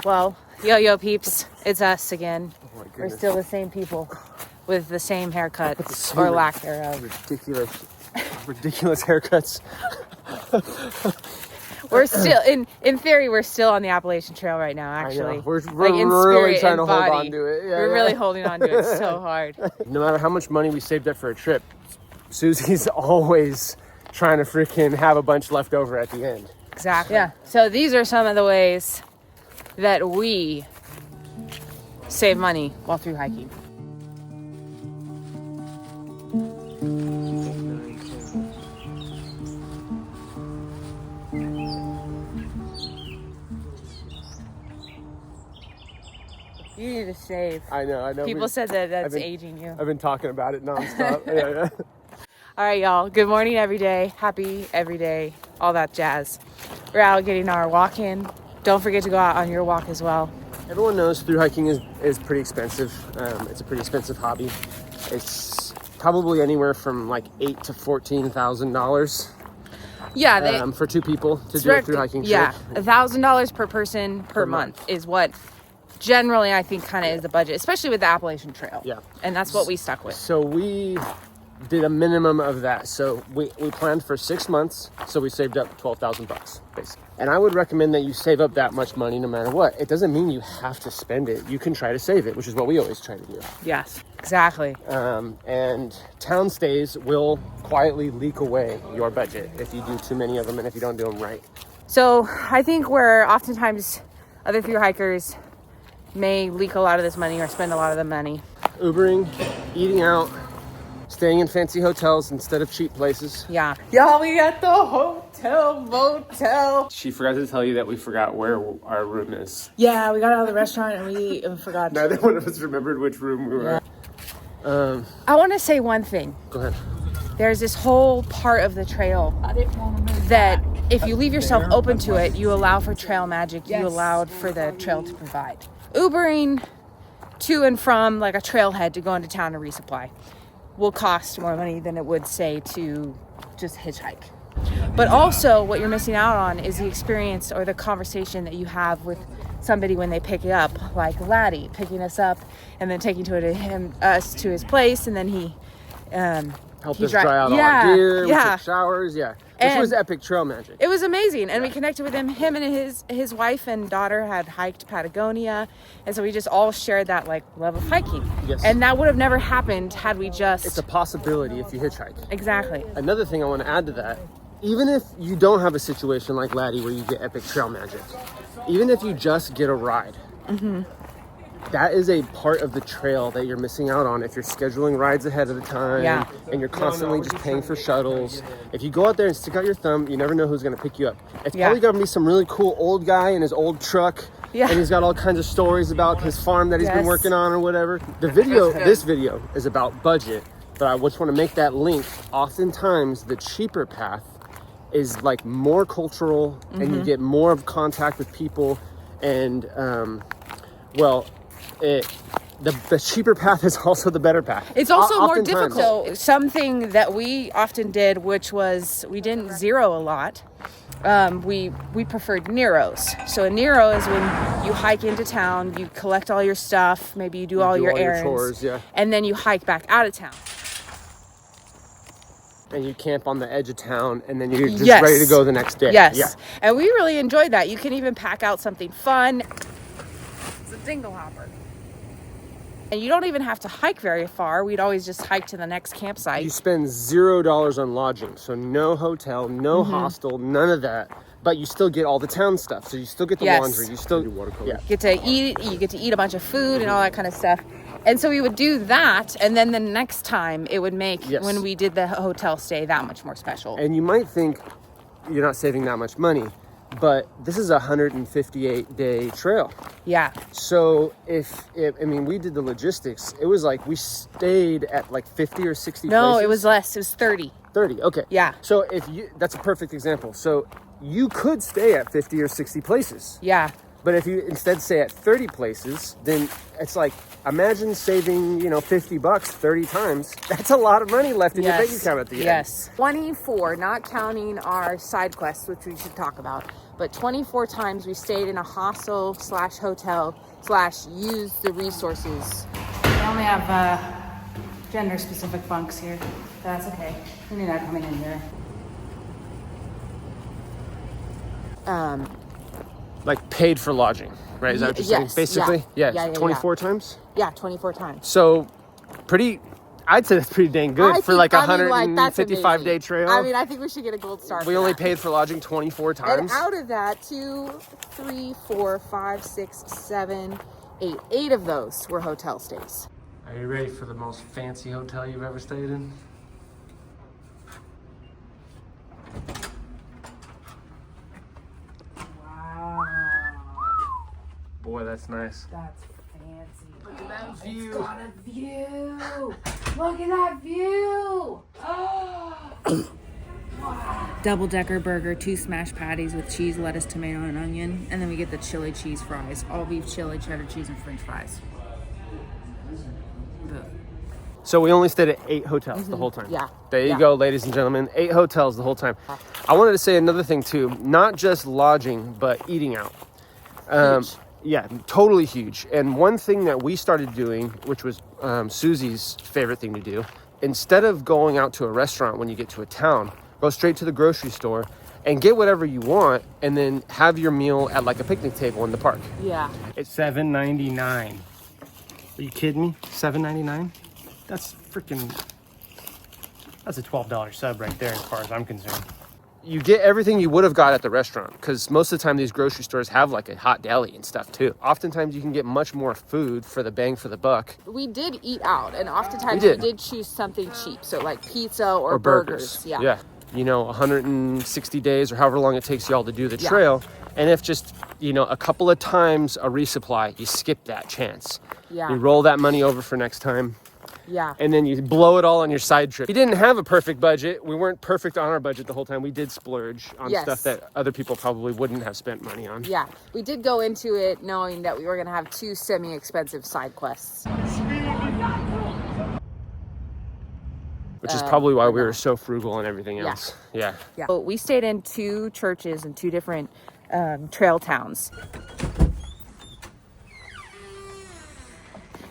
Well, yo peeps, it's us again. Oh my We're goodness. still the same people with the same haircuts So or lack thereof. Ridiculous haircuts. We're still, in theory, we're still on the Appalachian Trail right now, actually. We're like in really spirit trying and to hold body. on to it. We're really holding on to it so hard. No matter how much money we saved up for a trip, Susie's always trying to freaking have a bunch left over at the end. Exactly. Yeah. So these are some of the ways that we save money while through hiking. You need to save. I know. People said that that's aging you. I've been talking about it nonstop. yeah. All right, y'all. Good morning every day. Happy every day. All that jazz. We're out getting our walk in. Don't forget to go out on your walk as well. Everyone knows through hiking is pretty expensive. It's a pretty expensive hobby. It's probably anywhere from like $8,000 to $14,000. Yeah, for two people to do a through hiking trip. Yeah, $1,000 per person per month is what generally I think kind of is the budget, especially with the Appalachian Trail. Yeah, and that's what we stuck with. So we did a minimum of that. So we planned for 6 months. So we saved up $12,000 basically. And I would recommend that you save up that much money no matter what. It doesn't mean you have to spend it. You can try to save it, which is what we always try to do. Yes, exactly. And town stays will quietly leak away your budget if you do too many of them and if you don't do them right. So I think where oftentimes other thru hikers may leak a lot of this money or spend a lot of the money. Ubering, eating out, staying in fancy hotels instead of cheap places. Yeah. Y'all, we got the hotel motel. She forgot to tell you that we forgot where our room is. Yeah, we got out of the restaurant and we forgot. Neither one of us remembered which room we were. Yeah. I want to say one thing. Go ahead. There's this whole part of the trail that if you leave yourself open to it, you allow for trail magic. You allowed for the trail to provide. Ubering to and from like a trailhead to go into town to resupply will cost more money than it would say to just hitchhike. But also what you're missing out on is the experience or the conversation that you have with somebody when they pick you up, like Laddie picking us up and then taking us to his place, and then he helped us dry out all our gear. We took showers. This was epic trail magic. It was amazing, and we connected with him. Him and his wife and daughter had hiked Patagonia, and so we just all shared that like love of hiking. Yes. And that would have never happened had we just. It's a possibility if you hitchhike. Exactly. Another thing I want to add to that, even if you don't have a situation like Laddie where you get epic trail magic, even if you just get a ride, that is a part of the trail that you're missing out on if you're scheduling rides ahead of the time and you're constantly just paying for shuttles. If you go out there and stick out your thumb, you never know who's going to pick you up. It's probably going to be some really cool old guy in his old truck, and he's got all kinds of stories about his farm that he's been working on or whatever. This video is about budget, but I just want to make that link. Oftentimes, the cheaper path is like more cultural, and you get more of contact with people, and the cheaper path is also the better path. It's also more difficult. So something that we often did, which was we didn't zero a lot. We preferred Neros. So a Nero is when you hike into town, you collect all your stuff, maybe you do all your errands, chores, and then you hike back out of town. And you camp on the edge of town, and then you're just ready to go the next day. Yes. Yeah. And we really enjoyed that. You can even pack out something fun. It's a dingle hopper. And you don't even have to hike very far. We'd always just hike to the next campsite. You spend $0 on lodging. So no hotel, no hostel, none of that. But you still get all the town stuff. So you still get the laundry. You still get to eat. You get to eat a bunch of food and all that kind of stuff. And so we would do that, and then the next time it would make, when we did the hotel stay, that much more special. And you might think you're not saving that much money, but this is a 158-day trail. Yeah. So we did the logistics. It was like we stayed at like 50 or 60 places. No, it was less. It was 30. 30, okay. Yeah. So that's a perfect example. So you could stay at 50 or 60 places. Yeah. But if you instead stay at 30 places, then it's like, imagine saving, $50 30 times. That's a lot of money left in your bank account at the end. Yes. 24, not counting our side quests, which we should talk about. but 24 times we stayed in a hostel / hotel / used the resources. We only have gender specific bunks here. That's okay. We knew that coming in here. Like paid for lodging, right? Is that what you're saying? Basically? Yeah. 24 times? Yeah, 24 times. So I'd say that's pretty dang good for like a 155-day trail. I mean, I think we should get a gold star. We only paid for lodging 24 times. And out of that, 2, 3, 4, 5, 6, 7, 8. 8 of those were hotel stays. Are you ready for the most fancy hotel you've ever stayed in? Wow. Boy, that's nice. That's fancy. Look at that view. It's got a view. Look at that view. Double-decker burger, 2 smashed patties with cheese, lettuce, tomato, and onion. And then we get the chili cheese fries. All beef chili, cheddar cheese, and french fries. So we only stayed at 8 hotels the whole time. Yeah. There you go, ladies and gentlemen. 8 hotels the whole time. I wanted to say another thing too. Not just lodging, but eating out. Huge. Yeah, totally huge. And one thing that we started doing, which was Susie's favorite thing to do, instead of going out to a restaurant when you get to a town, go straight to the grocery store and get whatever you want and then have your meal at like a picnic table in the park. Yeah. It's $7.99. Are you kidding me? $7.99? That's a $12 sub right there as far as I'm concerned. You get everything you would have got at the restaurant because most of the time these grocery stores have like a hot deli and stuff too. Oftentimes you can get much more food for the bang for the buck. We did eat out, and oftentimes we did choose something cheap. So like pizza or burgers. Yeah. You know, 160 days or however long it takes y'all to do the trail. And if just, a couple of times a resupply, you skip that chance. Yeah. You roll that money over for next time. Yeah. And then you blow it all on your side trip. We didn't have a perfect budget. We weren't perfect on our budget the whole time. We did splurge on stuff that other people probably wouldn't have spent money on. Yeah. We did go into it knowing that we were going to have 2 semi-expensive side quests. Which is probably why we were so frugal and everything else. Yeah. So we stayed in 2 churches in 2 different trail towns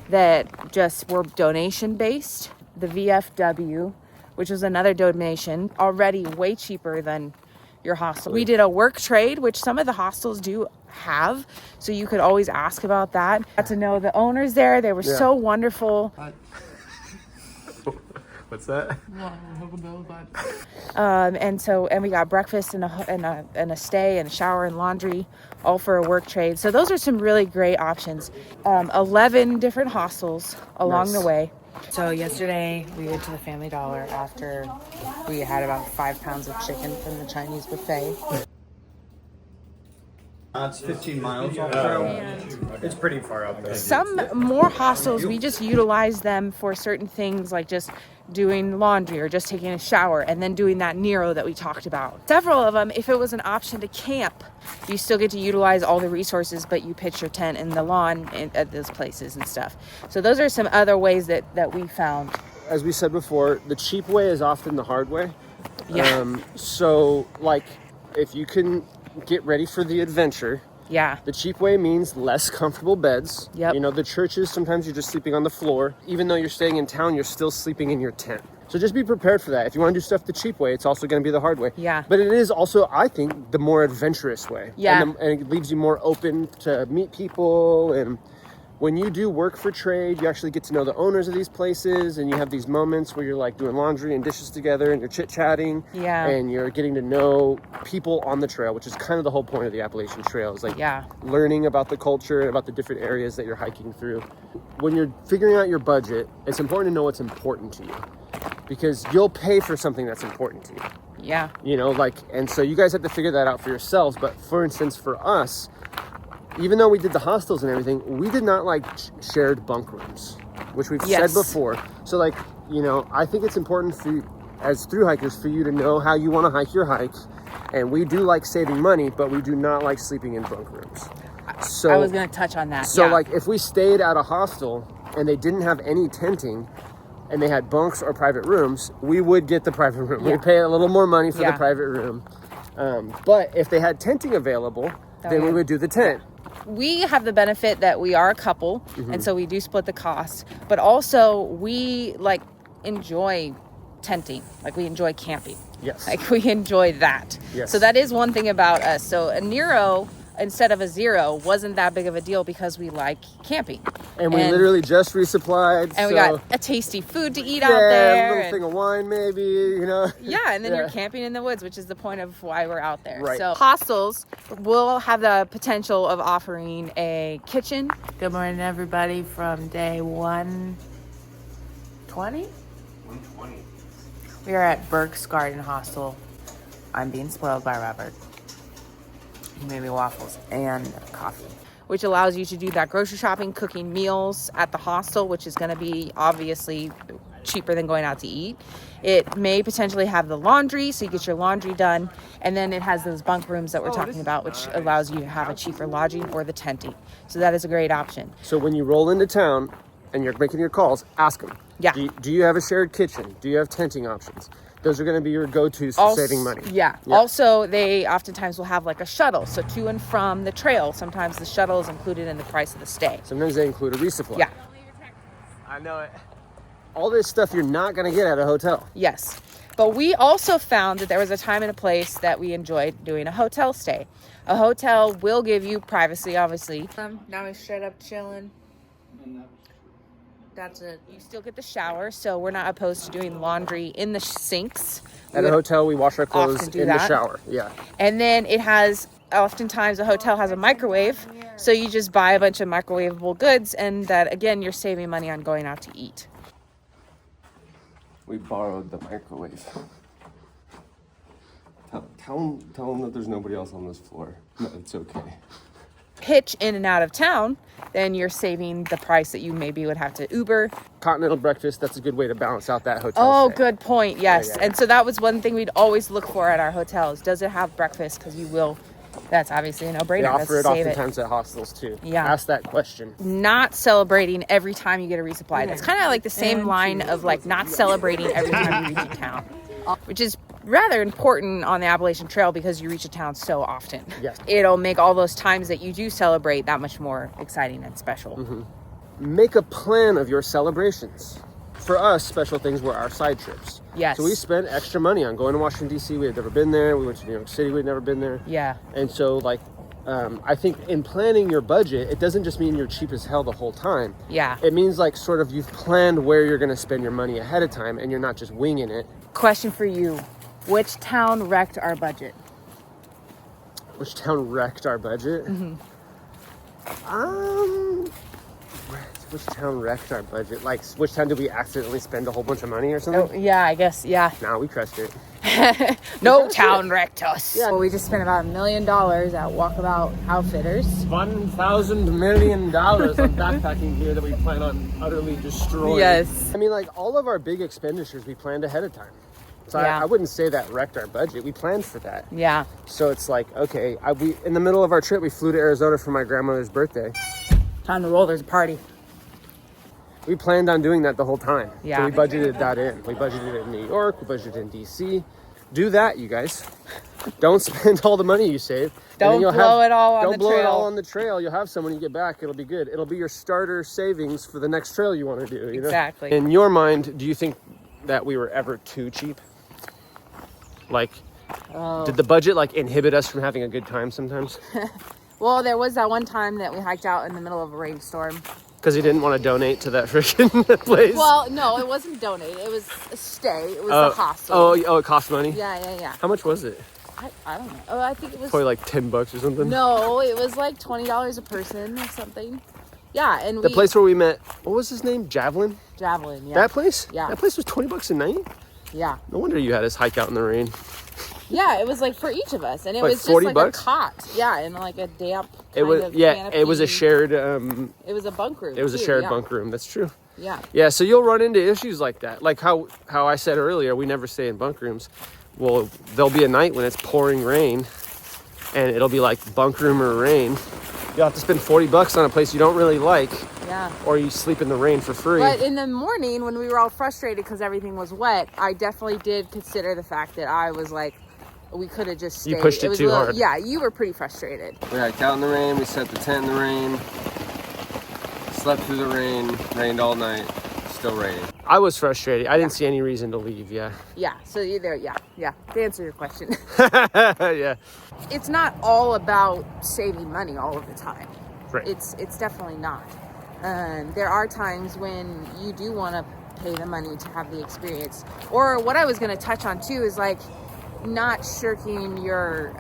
that just were donation based. The VFW, which was another donation, already way cheaper than your hostel. We did a work trade, which some of the hostels do have, so you could always ask about that. Got to know the owners there. They were so wonderful. What's that? And we got breakfast and a stay and a shower and laundry, all for a work trade. So those are some really great options. 11 different hostels along the way. So yesterday we went to the Family Dollar after we had about 5 pounds of chicken from the Chinese buffet. It's 15 miles off trail. It's pretty far out there. Some more hostels, we just utilize them for certain things like just doing laundry or just taking a shower and then doing that Nero that we talked about. Several of them, if it was an option to camp, you still get to utilize all the resources, but you pitch your tent in the lawn at those places and stuff. So those are some other ways that we found. As we said before, the cheap way is often the hard way. Yeah. So like if you can get ready for the adventure. Yeah. The cheap way means less comfortable beds. Yep. The churches, sometimes you're just sleeping on the floor. Even though you're staying in town, you're still sleeping in your tent. So just be prepared for that. If you want to do stuff the cheap way, it's also going to be the hard way. Yeah. But it is also, I think, the more adventurous way. Yeah. And it leaves you more open to meet people. And when you do work for trade, you actually get to know the owners of these places, and you have these moments where you're like doing laundry and dishes together and you're chit-chatting. Yeah. And you're getting to know people on the trail, which is kind of the whole point of the Appalachian Trail, is like learning about the culture and about the different areas that you're hiking through. When you're figuring out your budget, it's important to know what's important to you, because you'll pay for something that's important to you. Yeah. And so you guys have to figure that out for yourselves. But for instance, for us, even though we did the hostels and everything, we did not like shared bunk rooms, which we've said before. So I think it's important for you, as thru hikers, for you to know how you want to hike your hike. And we do like saving money, but we do not like sleeping in bunk rooms. So I was going to touch on that. So if we stayed at a hostel and they didn't have any tenting and they had bunks or private rooms, we would get the private room. We'd pay a little more money for the private room. But if they had tenting available, then we would do the tent. We have the benefit that we are a couple, and so we do split the cost. But also, we enjoy tenting. We enjoy camping. Yes. We enjoy that. Yes. So that is one thing about us. So a Nero instead of a 0 wasn't that big of a deal because we like camping. And we literally just resupplied. And we got a tasty food to eat out a there. little thing of wine maybe, Yeah, and then you're camping in the woods, which is the point of why we're out there. Right. So hostels will have the potential of offering a kitchen. Good morning, everybody, from day 120? 120. We are at Burke's Garden Hostel. I'm being spoiled by Robert. He made me waffles and coffee, which allows you to do that grocery shopping, cooking meals at the hostel, which is going to be obviously cheaper than going out to eat. It may potentially have the laundry, so you get your laundry done. And then it has those bunk rooms that we're talking about, which allows you to have a cheaper lodging or the tenting. So that is a great option. So when you roll into town and you're making your calls, ask them. Yeah. Do you have a shared kitchen? Do you have tenting options? Those are going to be your go-tos for saving money. Yeah. Also, they oftentimes will have a shuttle. So to and from the trail, sometimes the shuttle is included in the price of the stay. Sometimes they include a resupply. Yeah. I know it. All this stuff you're not going to get at a hotel. Yes. But we also found that there was a time and a place that we enjoyed doing a hotel stay. A hotel will give you privacy, obviously. Now we're straight up chilling. That's it. You still get the shower, so we're not opposed to doing laundry in the sinks. At a hotel, we wash our clothes in the shower. Yeah. And then oftentimes a hotel has a microwave, so you just buy a bunch of microwavable goods, and that, again, you're saving money on going out to eat. We borrowed the microwave. Tell them that there's nobody else on this floor. No, it's okay. Hitch in and out of town, then you're saving the price that you maybe would have to Uber. Continental breakfast, that's a good way to balance out that hotel stay. Good point. Yes. Yeah. And so that was one thing we'd always look for at our hotels. Does it have breakfast? Because that's obviously a no-brainer. They offer it Save oftentimes at hostels too. Yeah. Ask that question. Not celebrating every time you get a resupply. That's kind of like the same line of not celebrating every time you reach a town, which is rather important on the Appalachian Trail because you reach a town so often. Yes. It'll make all those times that you do celebrate that much more exciting and special. Mm-hmm. Make a plan of your celebrations. For us, special things were our side trips. Yes. So we spent extra money on going to Washington, D.C. We had never been there. We went to New York City. We'd never been there. Yeah. And so, I think in planning your budget, it doesn't just mean you're cheap as hell the whole time. Yeah. It means sort of you've planned where you're going to spend your money ahead of time and you're not just winging it. Question for you. Which town wrecked our budget? Which town wrecked our budget? Mm-hmm. Which town wrecked our budget? Which town did we accidentally spend a whole bunch of money or something? Oh, yeah, I guess, yeah. No, we crushed it. No town wrecked us. Yeah. Well, we just spent about $1 million at Walkabout Outfitters. $1,000 million on backpacking gear that we plan on utterly destroying. Yes. I mean, all of our big expenditures we planned ahead of time. So Yeah. I wouldn't say that wrecked our budget. We planned for that. Yeah. So it's okay, we in the middle of our trip, we flew to Arizona for my grandmother's birthday. Time to roll, there's a party. We planned on doing that the whole time. Yeah. So we budgeted that in. We budgeted it in New York. We budgeted in D.C. Do that, you guys. Don't spend all the money you save. Don't blow it all on the trail. Don't blow it all on the trail. You'll have some when you get back. It'll be good. It'll be your starter savings for the next trail you want to do. Exactly. In your mind, do you think that we were ever too cheap? Did the budget inhibit us from having a good time sometimes? Well, there was that one time that we hiked out in the middle of a rainstorm. Because he didn't want to donate to that freaking place? Well, no, it wasn't donate. It was a stay. It was a hostel. Oh, it cost money? Yeah. How much was it? I don't know. Oh, I think it was... Probably $10 or something? No, it was $20 a person or something. Yeah, and the place where we met, what was his name? Javelin, yeah. That place? Yeah. That place was $20 a night? Yeah. No wonder you had us hike out in the rain. Yeah, it was for each of us, and it Like was just $40? a cot. Yeah, in a damp. It was canopy. it was a shared. It was a bunk room. It was a shared bunk room. That's true. Yeah. Yeah, so you'll run into issues like that. Like how I said earlier, we never stay in bunk rooms. Well, there'll be a night when it's pouring rain, and it'll be bunk room or rain. You'll have to spend $40 on a place you don't really like. Yeah. Or you sleep in the rain for free. But in the morning, when we were all frustrated because everything was wet, I definitely did consider the fact that I was we could have just stayed. You pushed it was too a little, hard. Yeah, you were pretty frustrated. We hiked out in the rain. We set the tent in the rain. Slept through the rain. Rained all night. Still raining. I was frustrated. I didn't see any reason to leave. Yeah. Yeah, so you there, yeah. To answer your question. Yeah. It's not all about saving money all of the time. Right. It's definitely not. There are times when you do want to pay the money to have the experience. Or what I was going to touch on too is like not shirking your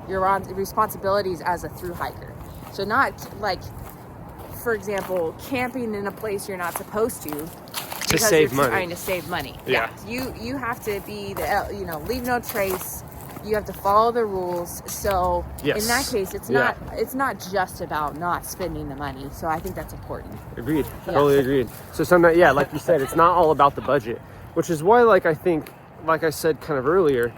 responsibilities as a thru hiker. So not like, for example, camping in a place you're not supposed to save you're money. trying to save money. Yeah. You have to be leave no trace. You have to follow the rules. So Yes. in that case, it's not just about not spending the money. So I think that's important. Agreed. Yeah. Totally agreed. So sometimes, yeah, like you said, it's not all about the budget, which is why, like, I think, like I said kind of earlier,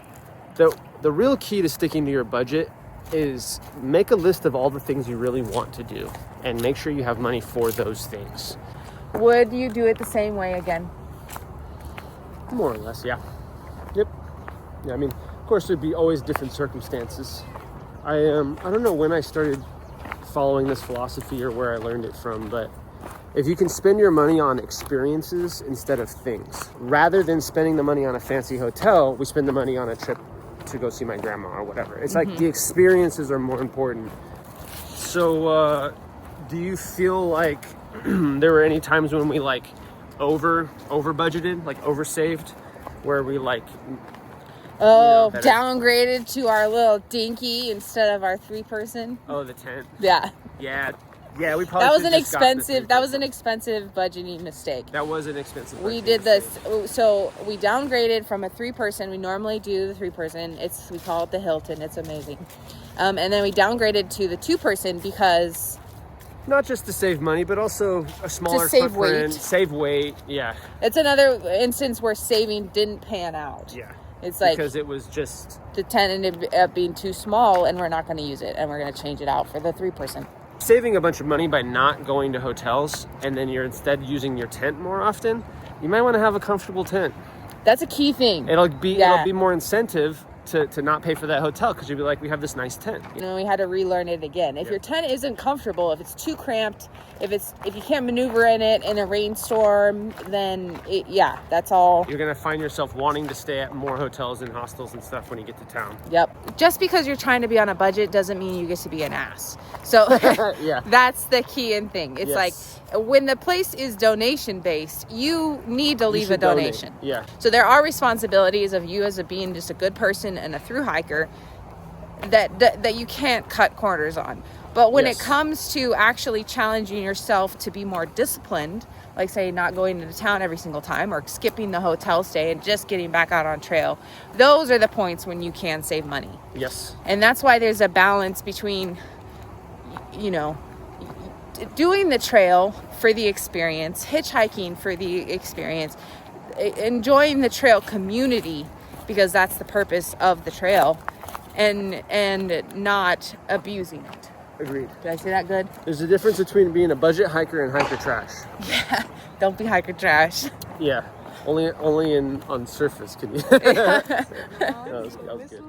the real key to sticking to your budget is make a list of all the things you really want to do and make sure you have money for those things. Would you do it the same way again? More or less, yeah. Yep. Yeah, I mean, of course, there'd be always different circumstances. I don't know when I started following this philosophy or where I learned it from, but if you can spend your money on experiences instead of things, rather than spending the money on a fancy hotel, we spend the money on a trip to go see my grandma or whatever. It's like the experiences are more important. So, do you feel like there were any times when we like over budgeted, like over saved, where we like downgraded to our little dinky instead of our 3-person? Oh, the tent. Yeah. Yeah, we probably That was should've an just gotten the expensive. That was an expensive budgeting mistake. That was an expensive. We did this, so we downgraded from a 3-person. We normally do the 3-person. We call it the Hilton. It's amazing. And then we downgraded to the 2-person because not just to save money, but also a smaller to save footprint, weight. save weight. Yeah. It's another instance where saving didn't pan out. Yeah. It's like because it was just the tent ended up being too small, and we're not going to use it, and we're going to change it out for the 3-person. saving a bunch of money by not going to hotels, and then you're instead using your tent more often. You might want to have a comfortable tent. That's a key thing. It'll be more incentive to not pay for that hotel, because you'll be like, we have this nice tent. You know, we had to relearn it again. If your tent isn't comfortable, if it's too cramped, if you can't maneuver in it in a rainstorm, then that's all. You're gonna find yourself wanting to stay at more hotels and hostels and stuff when you get to town. Yep. Just because you're trying to be on a budget doesn't mean you get to be an ass. So Yeah. That's the key in thing. It's like when the place is donation based, you need to leave a donation. Donate. Yeah. So there are responsibilities of you as being just a good person and a thru hiker that you can't cut corners on. But when it comes to actually challenging yourself to be more disciplined, like say not going into town every single time or skipping the hotel stay and just getting back out on trail, those are the points when you can save money. Yes. And that's why there's a balance between, you know, doing the trail for the experience, hitchhiking for the experience, enjoying the trail community because that's the purpose of the trail, and not abusing it. Agreed. Did I say that good? There's a difference between being a budget hiker and hiker trash. Yeah. Don't be hiker trash. Yeah. Only on surface can you. That was good.